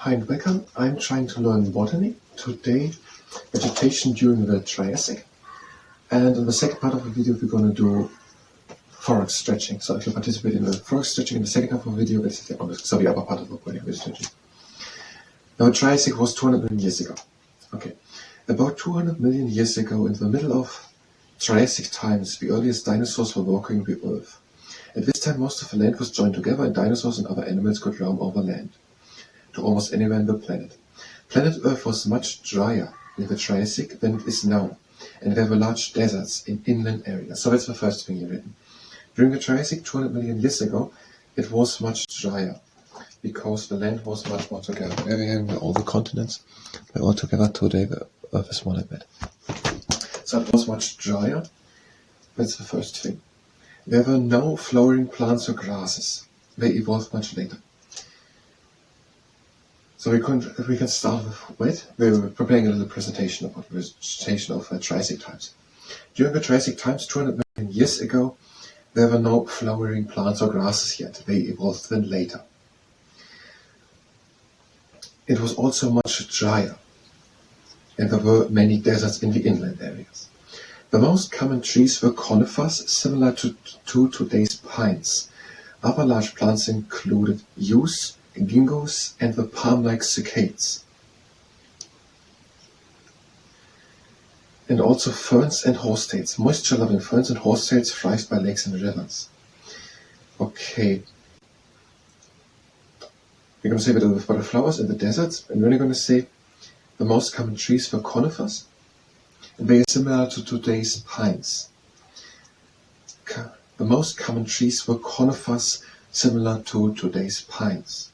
Hi and welcome. I'm trying to learn Botanik. Today, vegetation during the Triassic. And in the second part of the video, we're going to do thorax stretching. So if you participate in the thorax stretching in the second half of the video, that's the other part of the body stretching. Now, the Triassic was 200 million years ago. Okay. About 200 million years ago, in the middle of Triassic times, the earliest dinosaurs were walking the Earth. At this time, most of the land was joined together, and dinosaurs and other animals could roam over land to almost anywhere on the planet. Planet Earth was much drier in the Triassic than it is now, and there were large deserts in inland areas. So that's the first thing you've written. During the Triassic, 200 million years ago, it was much drier, because the land was much more together. There we have all the continents, they're all together. Today the Earth is more like that. So it was much drier. That's the first thing. There were no flowering plants or grasses. They evolved much later. So we can start with, we're preparing a little presentation about the vegetation of Triassic times. During the Triassic times, 200 million years ago, there were no flowering plants or grasses yet. They evolved then later. It was also much drier, and there were many deserts in the inland areas. The most common trees were conifers, similar to today's pines. Other large plants included yews, ginkgos, and the palm-like cycads. And also ferns and horsetails. Moisture-loving ferns and horsetails thrive by lakes and rivers. Okay. We're going to say that with the flowers in the deserts, and then we're going to say the most common trees were conifers, and they are similar to today's pines. The most common trees were conifers, similar to today's pines.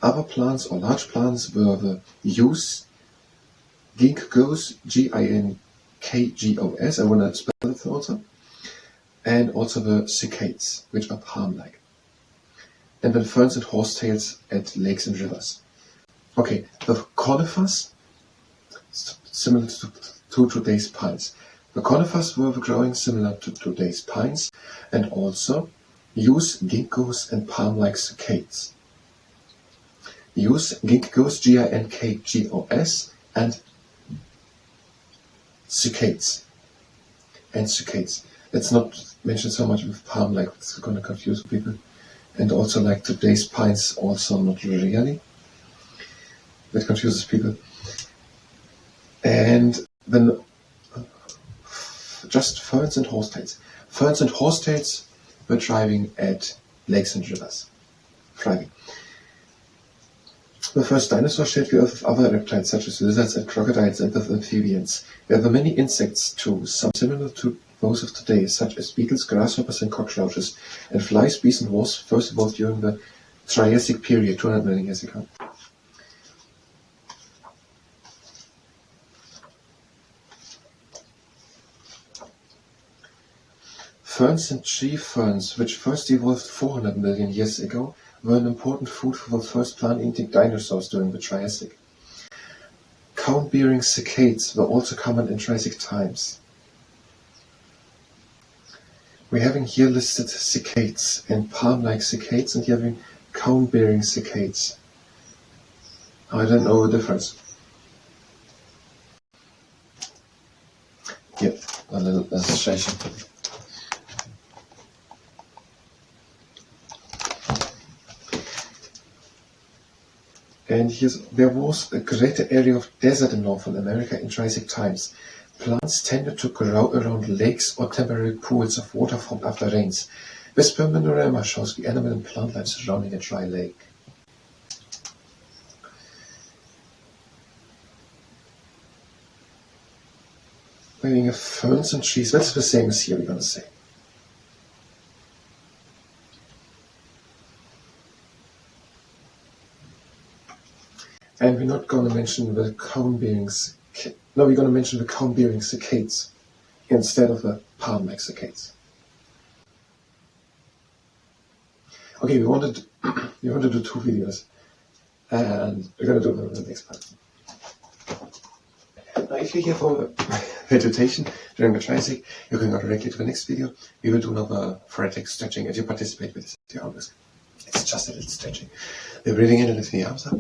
Other plants or large plants were the yews, ginkgos, Ginkgos, I want to spell it also, and also the cycads, which are palm-like. And then ferns and horsetails at lakes and rivers. Okay, the conifers, similar to today's pines. The conifers were growing similar to today's pines, and also yews, ginkgos, and palm-like cycads. Yews, ginkgos, Ginkgos, and cycads. Let's not mention so much with palm-like, it's going to confuse people. And also like today's pines, also not really. That confuses people. And then just ferns and horsetails. Ferns and horsetails were thriving at lakes and rivers. Thriving. The first dinosaurs shared the earth with other reptiles such as lizards and crocodiles and with amphibians. There were many insects too, some similar to those of today, such as beetles, grasshoppers and cockroaches, and flies, bees and wasps first evolved during the Triassic period, 200 million years ago. Ferns and tree ferns, which first evolved 400 million years ago, were an important food for the first plant-eating dinosaurs during the Triassic. Cone-bearing cycads were also common in Triassic times. We're having here listed cycads and palm-like cycads, and here having cone-bearing cycads. I don't know the difference. Yep, a little illustration. And there was a greater area of desert in North America in Triassic times. Plants tended to grow around lakes or temporary pools of water formed after rains. This panorama shows the animal and plant life surrounding a dry lake. Having ferns and trees, that's the same as here, we're going to say. And we're not going to mention the cone-bearing cycads. No, we're going to mention the cone-bearing cycads instead of the palm-like cycads. Okay, we wanted to do two videos, and we're going to do them in the next part. Now, if you're here for vegetation during the Triassic, you can go directly to the next video. We will do another thoracic stretching as you participate with this. It's just a little stretching. We're breathing in and lifting the arms up.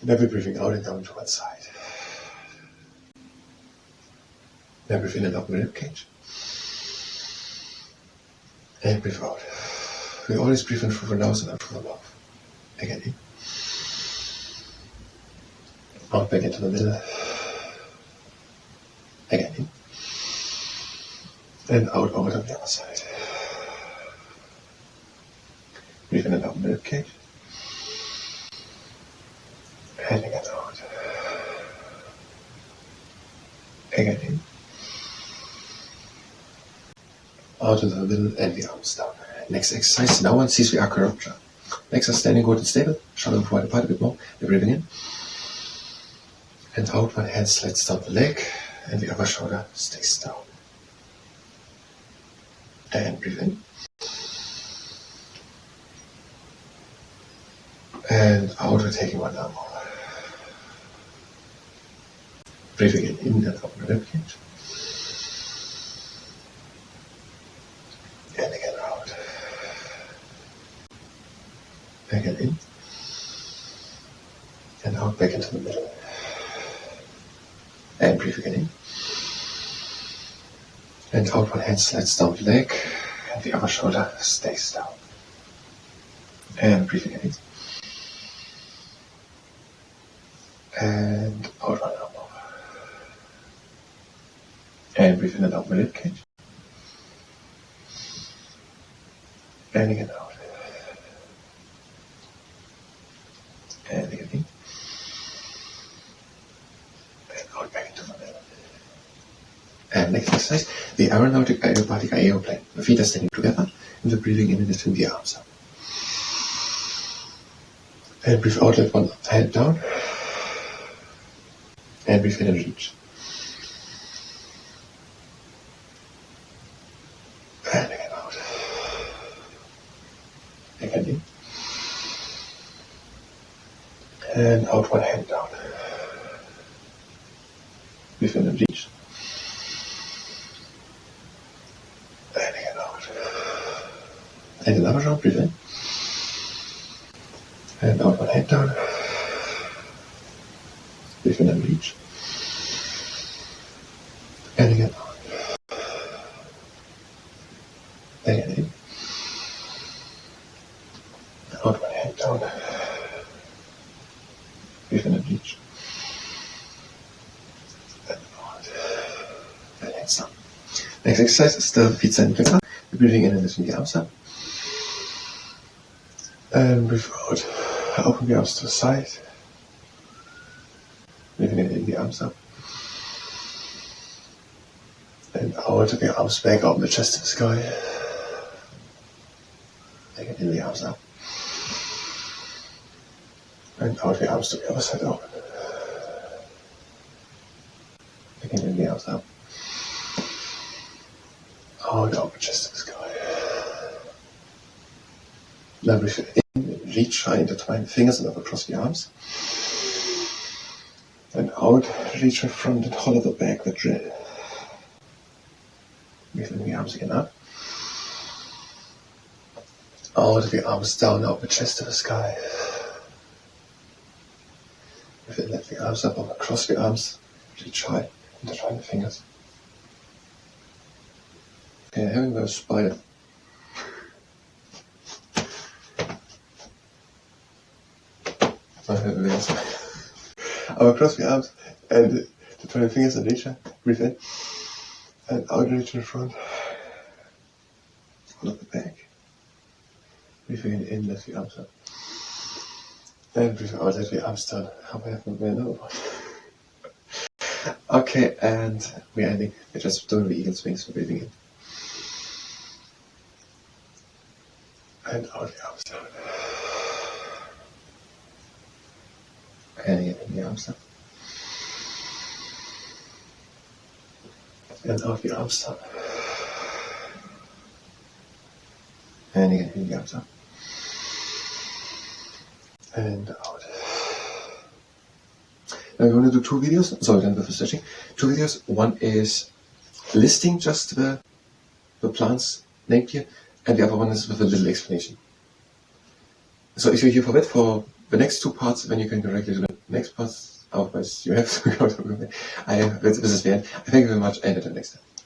Now we're breathing out and down to one side. Now breathe in and open the rib cage. And breathe out. We always breathe in through the nose and out through the mouth. Again in. Out back into the middle. Again in. And out over to the other side. Breathe in and open the rib cage. And again out. Again in. Out into the middle and the arms down. Next exercise, now one sees the acroptera. Legs are standing good and stable, shoulder wide apart a bit more. We're breathing in. And out, one hand slides down the leg and the other shoulder stays down. And breathe in. And out, we're taking one arm over. Breathing in and open the rib cage. And again out. Again in. And out back into the middle. And breathe again in. And out, one hand slides down the leg and the other shoulder stays down. And breathe again in. And out, one arm over. And breathe in and open the rib cage. And again out. And again in. And out back into the middle. And next exercise, the aeronautic aerobatic aeroplane. The feet are standing together and we're breathing in and lifting the arms up. And breathe out, let one hand down. And breathe in and reach. And again out. Again in. And out, one hand down. Breathe in and reach. And again out. And another round, breathe in. And out, one hand down. Breathe in and reach. And again out. Again in. Out, one hand down. Breathe in and reach. And out. And hands down. Next exercise is the feet standing together. We're breathing in and lifting the arms up. And breathe out. Open the arms to the side. Breathing in the arms up. And out the arms back, open the chest to the sky. Again in the arms up. And out the arms to the other side open. Again in the arms up. Out, open chest to the sky. Now breathe in, reach, try intertwine the fingers and up across the arms. And out, reach in front and hollow the back, the drill. Breathe in the arms again up. Out of the arms down, open the chest to the sky. Breathe in, lift the arms up, across the arms, reach high, intertwine the fingers. Okay, having no spider. I have a spider. I'll across the arms and intertwine the fingers and reach high. Breathe in. And out, reach in front. Hold up the back. Breathing in, lift the arms up. And breathe out, let the arms down. How I have another one. Okay, and we're ending. We're just doing the eagle swings, so breathing in. And out the arms down. And again in the arms up. And out the arms down. And again in the arms up. And out. Now we're going to do two videos. Sorry, then with the stretching. Two videos. One is listing just the plants named here, and the other one is with a little explanation. So if you're here for that, for the next two parts, then you can directly to the next parts. Otherwise, you have to go to this is the end. I thank you very much, and until next time.